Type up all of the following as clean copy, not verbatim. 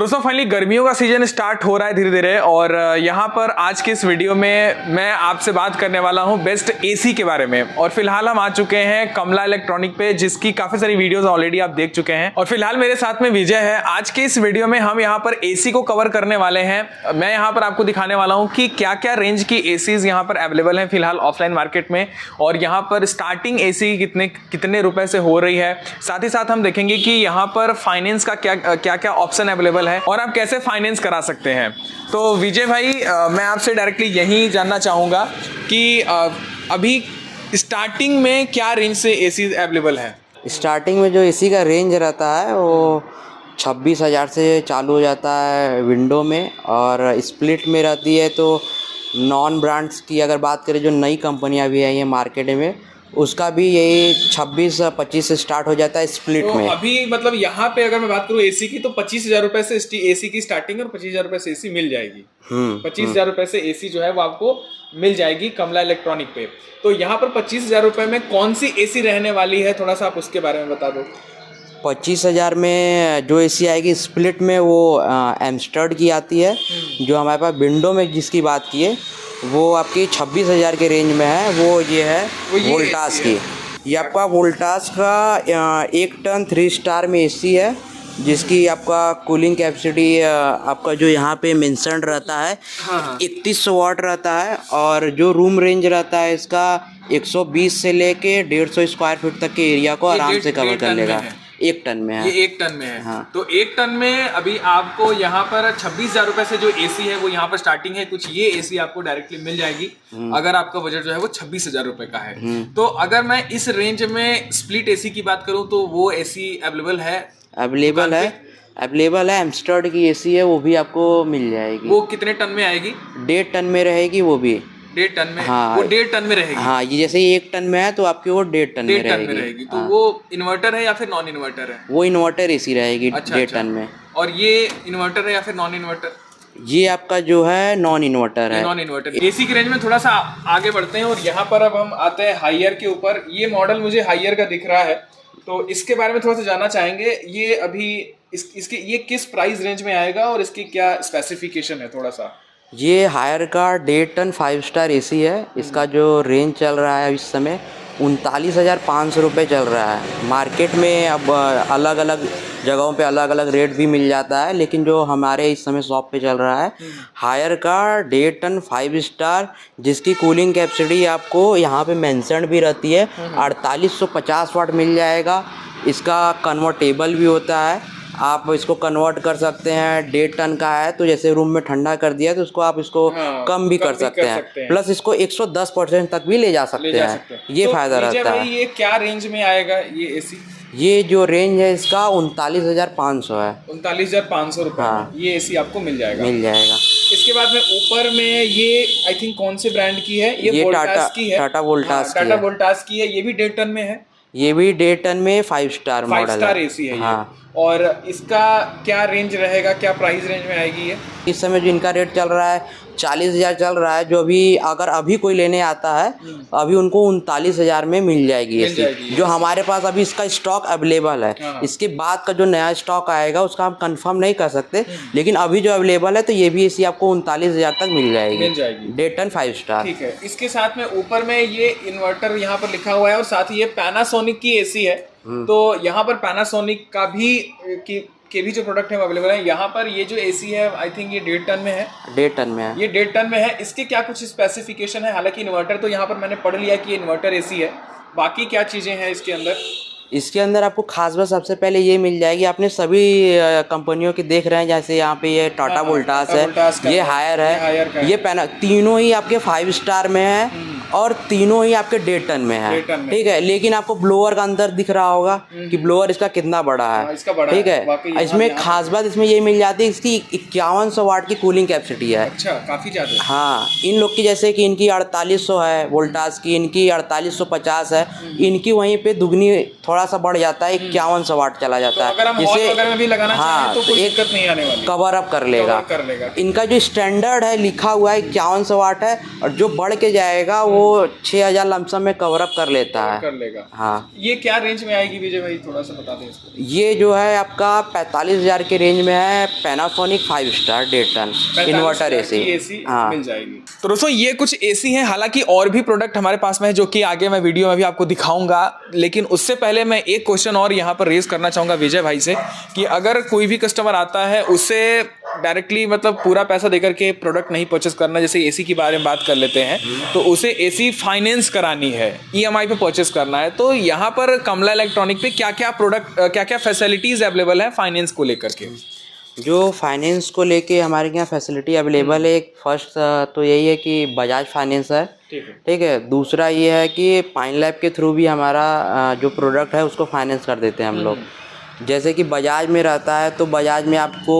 दोस्तों फाइनली गर्मियों का सीजन स्टार्ट हो रहा है धीरे धीरे और यहाँ पर आज के इस वीडियो में मैं आपसे बात करने वाला हूँ बेस्ट एसी के बारे में। और फिलहाल हम आ चुके हैं कमला इलेक्ट्रॉनिक पे, जिसकी काफी सारी वीडियोस ऑलरेडी आप देख चुके हैं। और फिलहाल मेरे साथ में विजय है। आज के इस वीडियो में हम यहाँ पर एसी को कवर करने वाले हैं। मैं यहाँ पर आपको दिखाने वाला हूँ कि क्या क्या रेंज की एसीज यहाँ पर अवेलेबल है फिलहाल ऑफलाइन मार्केट में, और यहाँ पर स्टार्टिंग एसी कितने रुपए से हो रही है। साथ ही साथ हम देखेंगे कि यहाँ पर फाइनेंस का क्या क्या ऑप्शन अवेलेबल है और आप कैसे फाइनेंस करा सकते हैं। तो विजय भाई, मैं आपसे डायरेक्टली यही जानना चाहूँगा कि अभी स्टार्टिंग में क्या रेंज से एसी अवेलेबल है। स्टार्टिंग में जो एसी का रेंज रहता है वो 26,000 से चालू हो जाता है विंडो में, और स्प्लिट में रहती है तो नॉन ब्रांड्स की अगर बात करें जो नई कंपनियां भी आई हैं मार्केट में, उसका भी यही 26-25 से स्टार्ट हो जाता है स्प्लिट तो में। अभी मतलब यहाँ पे अगर मैं बात करूँ एसी की, तो 25,000 रुपए से एसी की स्टार्टिंग है और 25,000 रुपए से एसी मिल जाएगी। 25,000 रुपए से एसी जो है वो आपको मिल जाएगी कमला इलेक्ट्रॉनिक पे। तो यहाँ पर 25,000 रुपए में कौन सी एसी रहने वाली है, थोड़ा सा आप उसके बारे में बता दो। 25,000 में जो एसी आएगी स्प्लिट में वो एमस्टर्ड की आती है। जो हमारे पास विंडो में जिसकी बात की है वो आपकी 26,000 के रेंज में है। वो ये है वोल्टास की। ये आपका वोल्टास का 1 टन 3 स्टार में एसी है, जिसकी आपका कूलिंग कैपेसिटी आपका जो यहाँ पे मेंशन रहता है 3100 वाट रहता है, और जो रूम रेंज रहता है इसका 120 से लेके 150 स्क्वायर फीट तक के एरिया को आराम से कवर कर लेगा। 1 टन में है। ये 1 टन में है। हाँ। तो 1 टन में अभी आपको यहाँ पर 26,000 रुपए से जो एसी है वो यहाँ पर स्टार्टिंग है। कुछ ये एसी आपको डायरेक्टली मिल जाएगी अगर आपका बजट जो है वो 26,000 रुपए का है। तो अगर मैं इस रेंज में स्प्लिट एसी की बात करूँ तो वो एसी अवेलेबल है। अवेलेबल है। एमस्टर्ड की एसी है, वो भी आपको मिल जाएगी। वो कितने टन में आएगी? 1.5 टन में रहेगी वो भी। 1.5 टन में? हाँ, वो 1.5 टन में रहेगी। हाँ, ये जैसे 1 टन में है तो आपकी वो 1.5 टन में रहेगी। तो वो इन्वर्टर है या फिर नॉन इन्वर्टर है? वो इन्वर्टर एसी रहेगी। 1.5 टन में। और ये इन्वर्टर है या फिर नॉन इन्वर्टर? ये आपका जो है नॉन इन्वर्टर है। नॉन इन्वर्टर एसी की रेंज में थोड़ा सा आगे बढ़ते हैं, और यहाँ पर अब हम आते हैं हाइयर के ऊपर। ये मॉडल मुझे हाइयर का दिख रहा है, तो इसके बारे में थोड़ा सा जानना चाहेंगे। ये अभी इसके ये किस प्राइस रेंज में आएगा और इसकी क्या स्पेसिफिकेशन है थोड़ा सा? ये हायर का 1.5 टन 5 स्टार एसी है। इसका जो रेंज चल रहा है इस समय 39,500 रुपये चल रहा है। मार्केट में अब अलग अलग जगहों पे अलग अलग रेट भी मिल जाता है, लेकिन जो हमारे इस समय शॉप पे चल रहा है हायर का 1.5 टन 5 स्टार, जिसकी कूलिंग कैपेसिटी आपको यहाँ पे मेंशन भी रहती है 4850 वाट मिल जाएगा। इसका कन्वर्टेबल भी होता है, आप इसको कन्वर्ट कर सकते हैं। 1.5 टन का है तो जैसे रूम में ठंडा कर दिया तो उसको आप इसको कम भी कर सकते हैं, प्लस इसको 110% तक भी ले जा सकते हैं। ये तो फायदा रहता है। ये क्या रेंज में आएगा ये एसी? ये जो रेंज है इसका 39,500 है। 39,500 रुपए। हाँ। ये एसी आपको मिल जाएगा। इसके बाद में ऊपर में ये आई थिंक कौन से ब्रांड की है? ये वोल्टास की है। टाटा वोल्टास की है। ये भी 1.5 टन में है। ये भी 1.5 टन में 5 स्टार मॉडल है। 5 स्टार एसी है। हाँ। और इसका क्या रेंज रहेगा, क्या प्राइस रेंज में आएगी ये? इस समय जो इनका रेट चल रहा है 40,000 चल रहा है। जो अभी अगर अभी कोई लेने आता है अभी उनको 39,000 में मिल जाएगी एसी, जो हमारे पास अभी इसका स्टॉक अवेलेबल है। हाँ। इसके बाद का जो नया स्टॉक आएगा उसका हम कंफर्म नहीं कर सकते, लेकिन अभी जो अवेलेबल है तो ये भी एसी आपको 39,000 तक मिल जाएगी। 1.5 टन 5 स्टार। ठीक है। इसके साथ में ऊपर में ये इन्वर्टर यहाँ पर लिखा हुआ है, और साथ ही ये पैनासोनिक की एसी है। तो यहाँ पर पैनासोनिक का भी के भी जो प्रोडक्ट है वो अवेलेबल है। यहाँ पर ये जो एसी है आई थिंक ये 1.5 टन में है। 1.5 टन में है। ये 1.5 टन में है। इसके क्या कुछ स्पेसिफिकेशन है? हालांकि इन्वर्टर तो यहाँ पर मैंने पढ़ लिया कि ये इन्वर्टर एसी है, बाकी क्या चीजें हैं इसके अंदर? इसके अंदर आपको खास बात सबसे पहले ये मिल जाएगी, आपने सभी कंपनियों की देख रहे हैं, जैसे यहाँ पे ये टाटा वोल्टास है, ये हायर है, ये तीनों ही आपके 5 स्टार में है और तीनों ही आपके 1.5 टन में है। ठीक है, लेकिन आपको ब्लोअर का अंदर दिख रहा होगा कि ब्लोअर इसका कितना बड़ा है। ठीक है, इसमें खास बात इसमें ये मिल जाती है इसकी 5100 वाट की कूलिंग कैपेसिटी है। अच्छा, काफी ज्यादा। हाँ, इन लोग की जैसे कि इनकी 4800 है वोल्टास की, इनकी 4850 है, इनकी वहीं पे दुगनी थोड़ा सा बढ़ जाता है, 5100 वाट चला जाता है। अगर हम हॉल वगैरह में भी लगाना चाहें तो कोई दिक्कत नहीं आने वाली, कवर अप कर लेगा। इनका जो स्टैंडर्ड है लिखा हुआ है 5100 वाट है, और जो बढ़ के जाएगा वो वो 6,000 लमसम में कवर अप कर लेता है। कर लेगा। हाँ, ये क्या रेंज में आएगी विजय भाई, थोड़ा सा बता दें इसको। ये जो है आपका 45,000 के रेंज में है, पैनासोनिक 5 स्टार डेटन इन्वर्टर एसी। हाँ, मिल जाएगी। तो दोस्तों ये कुछ एसी हैं, हालांकि और भी प्रोडक्ट हमारे पास में है जो कि आगे मैं वीडियो में भी आपको दिखाऊंगा, लेकिन उससे पहले मैं एक क्वेश्चन और यहाँ पर रेज करना चाहूंगा विजय भाई से कि अगर कोई भी कस्टमर आता है उससे डायरेक्टली मतलब पूरा पैसा देकर के प्रोडक्ट नहीं परचेस करना, जैसे एसी के बारे में बात कर लेते हैं, तो उसे एसी फाइनेंस करानी है, ईएमआई पे परचेस करना है, तो यहाँ पर कमला इलेक्ट्रॉनिक पे क्या क्या प्रोडक्ट, क्या क्या फैसिलिटीज अवेलेबल है फाइनेंस को लेकर के। जो फाइनेंस को लेके हमारे यहाँ फैसिलिटी अवेलेबल है, एक फर्स्ट तो यही है कि बजाज फाइनेंस है, ठीक है। दूसरा ये है कि पाइन लैब के थ्रू भी हमारा जो प्रोडक्ट है उसको फाइनेंस कर देते हैं हम लोग। जैसे कि बजाज में रहता है तो बजाज में आपको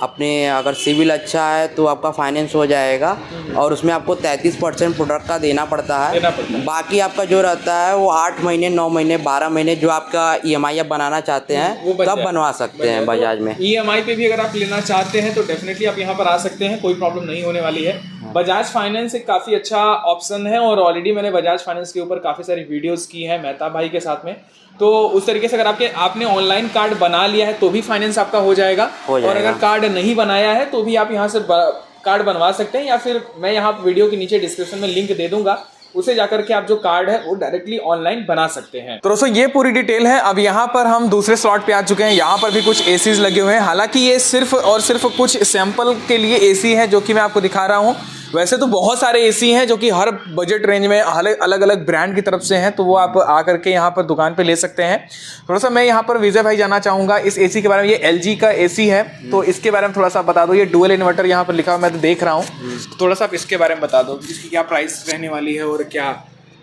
अपने अगर सिविल अच्छा है तो आपका फाइनेंस हो जाएगा, और उसमें आपको 33% प्रोडक्ट का देना पड़ता है। बाकी आपका जो रहता है वो 8 महीने, 9 महीने, 12 महीने जो आपका ईएमआई आप बनाना चाहते हैं तब बनवा सकते हैं बजाज में। ईएमआई पे भी अगर आप लेना चाहते हैं तो डेफिनेटली आप यहाँ पर आ सकते हैं, कोई प्रॉब्लम नहीं होने वाली है। बजाज फाइनेंस एक काफ़ी अच्छा ऑप्शन है, और ऑलरेडी मैंने बजाज फाइनेंस के ऊपर काफ़ी सारी वीडियोस की है मेहता भाई के साथ में। तो उस तरीके से अगर आपने ऑनलाइन कार्ड बना लिया है तो भी फाइनेंस आपका हो जाएगा, और अगर कार्ड नहीं बनाया है तो भी आप यहाँ से कार्ड बनवा सकते हैं, या फिर मैं यहाँ वीडियो के नीचे डिस्क्रिप्शन में लिंक दे दूंगा, उसे जाकर के आप जो कार्ड है वो डायरेक्टली ऑनलाइन बना सकते हैं। तो दोस्तों ये पूरी डिटेल है। अब यहाँ पर हम दूसरे स्लॉट पे आ चुके हैं, यहाँ पर भी कुछ एसीज लगे हुए हैं, हालांकि ये सिर्फ और सिर्फ कुछ सैंपल के लिए एसी है जो कि मैं आपको दिखा रहा हूँ। वैसे तो बहुत सारे एसी हैं जो कि हर बजट रेंज में अलग अलग ब्रांड की तरफ से हैं, तो वो आप आकर के यहाँ पर दुकान पे ले सकते हैं। थोड़ा सा मैं यहाँ पर विजय भाई जानना चाहूँगा इस एसी के बारे में। ये एलजी का एसी है, तो इसके बारे में थोड़ा सा बता दो। ये डुअल इन्वर्टर यहाँ पर लिखा हुआ मैं तो देख रहा हूँ, तो थोड़ा सा आप इसके बारे में बता दो, इसकी क्या प्राइस रहने वाली है और क्या।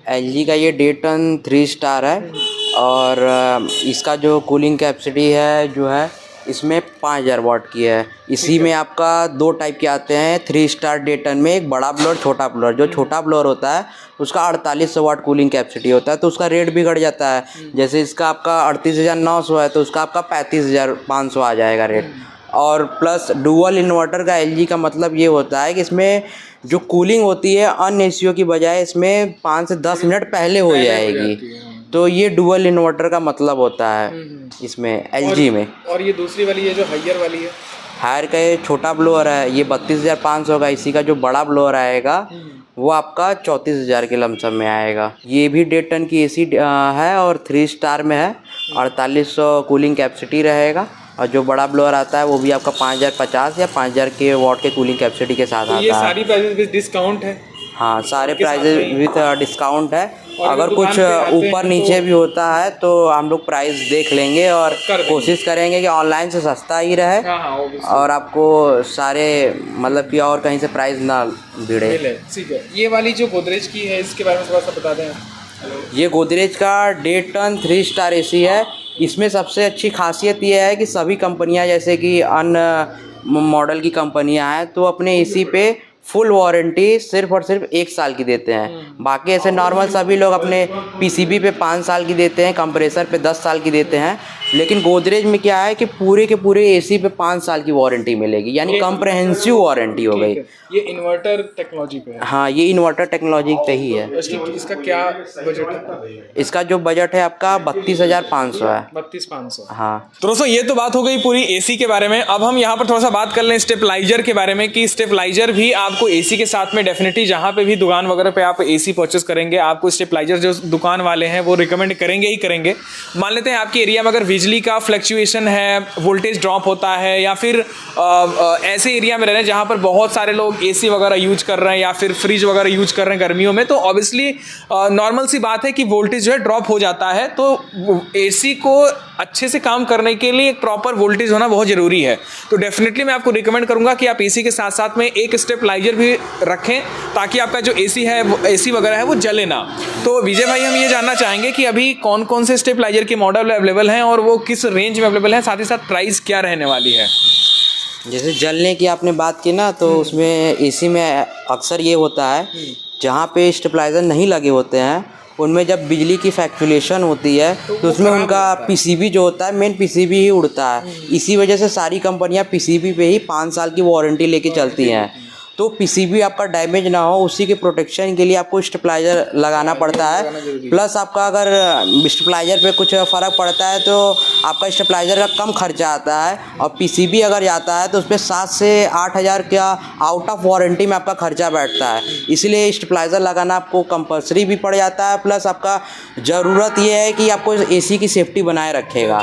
एलजी का ये डेटन 3 स्टार है, और इसका जो कूलिंग कैपेसिटी है जो है इसमें 5000 वाट की है। इसी में आपका 2 टाइप के आते हैं 3 स्टार डेटन में, एक बड़ा ब्लोअर, छोटा ब्लोअर। जो छोटा ब्लोअर होता है उसका 4800 वाट कूलिंग कैपेसिटी होता है, तो उसका रेट भी घट जाता है। जैसे इसका आपका 38,900 है तो उसका आपका 35,500 आ जाएगा रेट। और प्लस डुअल इन्वर्टर का एलजी का मतलब ये होता है कि इसमें जो कूलिंग होती है अन्य एसीओ की बजाय इसमें 5 से 10 मिनट पहले हो जाएगी, तो ये डुअल इन्वर्टर का मतलब होता है इसमें एलजी में। और ये दूसरी वाली है जो हायर वाली है, हायर का ये छोटा ब्लोअर है, ये 32,500 का। इसी का जो बड़ा ब्लोअर आएगा वो आपका 34,000 के लमसम में आएगा। ये भी 1.5 टन की एसी है और 3 स्टार में है, 4800 कूलिंग कैपेसिटी रहेगा। और जो बड़ा ब्लोअर आता है वो भी आपका 5050 या 5000 के वाट के कूलिंग कैपेसिटी के साथ आता है। ये सारी प्राइसेस विद डिस्काउंट है? हाँ, सारे प्राइजेस विद डिस्काउंट है। अगर कुछ ऊपर नीचे भी होता है तो हम लोग प्राइस देख लेंगे और कोशिश करेंगे कि ऑनलाइन से सस्ता ही रहे। और आपको सारे मतलब कि और कहीं से प्राइस ना भिड़े। ठीक है, ये वाली जो गोदरेज की है इसके बारे में थोड़ा सा बता दें। ये गोदरेज का 1.5 टन 3 स्टार एसी है। इसमें सबसे अच्छी खासियत ये है कि सभी कंपनियां जैसे कि अन्य मॉडल की कंपनियां हैं तो अपने एसी पे फुल वारंटी सिर्फ और सिर्फ 1 साल की देते हैं। बाकी ऐसे नॉर्मल सभी लोग अपने पीसीबी पे 5 साल की देते हैं, कंप्रेसर पे 10 साल की देते हैं, लेकिन गोदरेज में क्या है कि पूरे के पूरे एसी पे 5 साल की वारंटी मिलेगी, यानी कम्प्रहेंसिव वारंटी हो गई। ये इन्वर्टर टेक्नोलॉजी पे है? हाँ, ये इन्वर्टर टेक्नोलॉजी पे ही है। इसका क्या बजट है? इसका जो बजट है आपका 32,500 है। 32,500। हाँ, तो दोस्तों ये तो बात हो गई पूरी एसी के बारे में। अब हम यहाँ पर थोड़ा सा बात कर लें स्टेबलाइजर के बारे में कि स्टेबलाइजर भी आपको एसी के साथ में डेफिनेटली जहाँ पे भी दुकान वगैरह पे आप एसी परचेस करेंगे आपको स्टेबलाइजर जो दुकान वाले हैं वो रिकमेंड करेंगे ही करेंगे। मान लेते हैं आपके एरिया में अगर बिजली का फ्लक्चुएशन है, वोल्टेज ड्रॉप होता है, या फिर ऐसे एरिया में रह रहे हैं जहाँ पर बहुत सारे लोग एसी वगैरह यूज कर रहे हैं या फिर फ्रिज वगैरह यूज कर रहे हैं गर्मियों में, तो ऑब्वियसली नॉर्मल सी बात है कि वोल्टेज जो है ड्रॉप हो जाता है। तो एसी को अच्छे से काम करने के लिए एक प्रॉपर वोल्टेज होना बहुत ज़रूरी है। तो डेफिनेटली मैं आपको रिकमेंड करूंगा कि आप एसी के साथ साथ में एक स्टेबलाइजर भी रखें ताकि आपका जो एसी है एसी वगैरह है वो जले ना। तो विजय भाई हम ये जानना चाहेंगे कि अभी कौन कौन से स्टेबलाइजर के मॉडल अवेलेबल हैं और वो किस रेंज में अवेलेबल हैं, साथ ही साथ प्राइस क्या रहने वाली है। जैसे जलने की आपने बात की ना, तो उसमें एसी में अक्सर ये होता है जहाँ पे स्टेबलाइजर नहीं लगे होते हैं उनमें जब बिजली की फ्लक्चुएशन होती है तो उसमें उनका पीसीबी जो होता है मेन पीसीबी ही उड़ता है। इसी वजह से सारी कंपनियां पीसीबी पे ही 5 साल की वारंटी लेके चलती हैं। तो पीसीबी आपका डैमेज ना हो उसी के प्रोटेक्शन के लिए आपको स्टेबलाइजर लगाना पड़ता है। प्लस आपका अगर स्टेबलाइजर पे कुछ फ़र्क पड़ता है तो आपका स्टेबलाइजर का कम खर्चा आता है, और पीसीबी अगर जाता है तो उस पर 7 से 8 हज़ार का आउट ऑफ वारंटी में आपका खर्चा बैठता है। इसलिए स्टेबलाइजर लगाना आपको कंपलसरी भी पड़ जाता है। प्लस आपका ज़रूरत ये है कि आपको एसी की सेफ्टी बनाए रखेगा,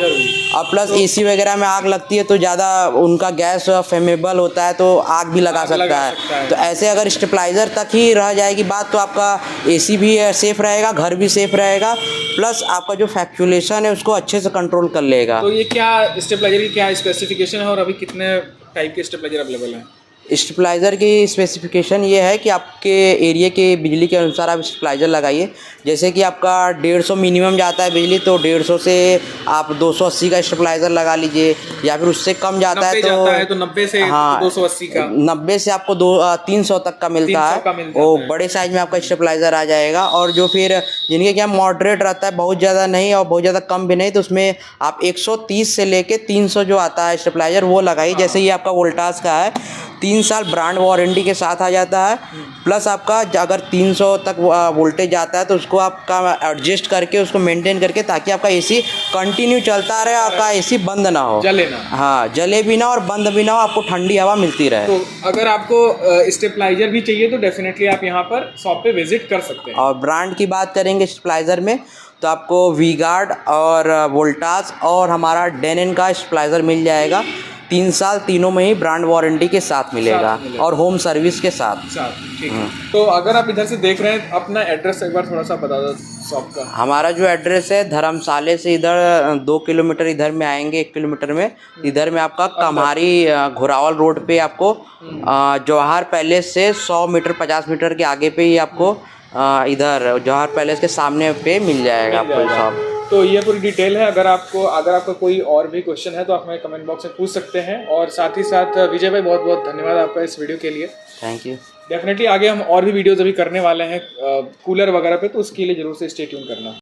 और प्लस एसी वगैरह में आग लगती है तो ज़्यादा उनका गैस फ्लेमेबल होता है तो आग भी लगा सकता है। तो ऐसे अगर स्टेबलाइजर तक ही रह जाएगी बात तो आपका एसी भी सेफ रहेगा, घर भी सेफ रहेगा, प्लस आपका जो फैक्चुलेशन है उसको अच्छे से कंट्रोल कर लेगा। तो ये क्या स्टेबलाइजर की क्या स्पेसिफिकेशन है और अभी कितने टाइप के स्टेबलाइजर अवेलेबल हैं? स्टेबलाइज़र की स्पेसिफिकेशन ये है कि आपके एरिया के बिजली के अनुसार आप स्टेबलाइज़र लगाइए। जैसे कि आपका 150 मिनिमम जाता है बिजली, तो 150 से आप 280 का स्टेबलाइज़र लगा लीजिए, या फिर उससे कम जाता है तो 90 से हाँ 280 का, 90 से आपको 300 तक का मिलता है। वो बड़े साइज में आपका स्टेबलाइज़र आ जाएगा। और जो फिर जिनके क्या मॉडरेट रहता है, बहुत ज़्यादा नहीं और बहुत ज़्यादा कम भी नहीं, तो उसमें आप 130 से लेके 300 जो आता है स्टेबलाइज़र वो लगाइए। जैसे ये आपका वोल्टास का है, 3 साल ब्रांड वारंटी के साथ आ जाता है। प्लस आपका अगर 300 तक वोल्टेज आता है तो उसको आपका एडजस्ट करके उसको मेंटेन करके, ताकि आपका एसी कंटिन्यू चलता रहे, आपका एसी बंद ना हो, जले ना। हाँ, जले भी ना और बंद भी ना हो, आपको ठंडी हवा मिलती रहे। तो अगर आपको स्टेबलाइजर भी चाहिए तो डेफिनेटली आप यहाँ पर शॉप पे विजिट कर सकते हैं। और ब्रांड की बात करेंगे स्टेबलाइज़र में तो आपको वी गार्ड और वोल्टास और हमारा डेनन का स्टेबलाइज़र मिल जाएगा। 3 साल तीनों में ही ब्रांड वारंटी के साथ मिलेगा और होम सर्विस के साथ। ठीक है। तो अगर आप इधर से देख रहे हैं, अपना एड्रेस एक बार थोड़ा सा बता दो शॉप का। हमारा जो एड्रेस है, धर्मशाले से इधर 2 किलोमीटर इधर में आएंगे, 1 किलोमीटर में इधर में आपका कम्हारी घोरावल रोड पे आपको जवाहर पैलेस से 100 मीटर 50 मीटर के आगे पे ही आपको इधर जवाहर पैलेस के सामने पे मिल जाएगा आपको शॉप। तो ये पूरी डिटेल है। अगर आपका कोई और भी क्वेश्चन है तो आप हमें कमेंट बॉक्स में पूछ सकते हैं। और साथ ही साथ विजय भाई, बहुत बहुत धन्यवाद आपका इस वीडियो के लिए। Thank you. डेफिनेटली आगे हम और भी वीडियोज़ अभी करने वाले हैं कूलर वगैरह पे, तो उसके लिए जरूर से स्टे ट्यून करना।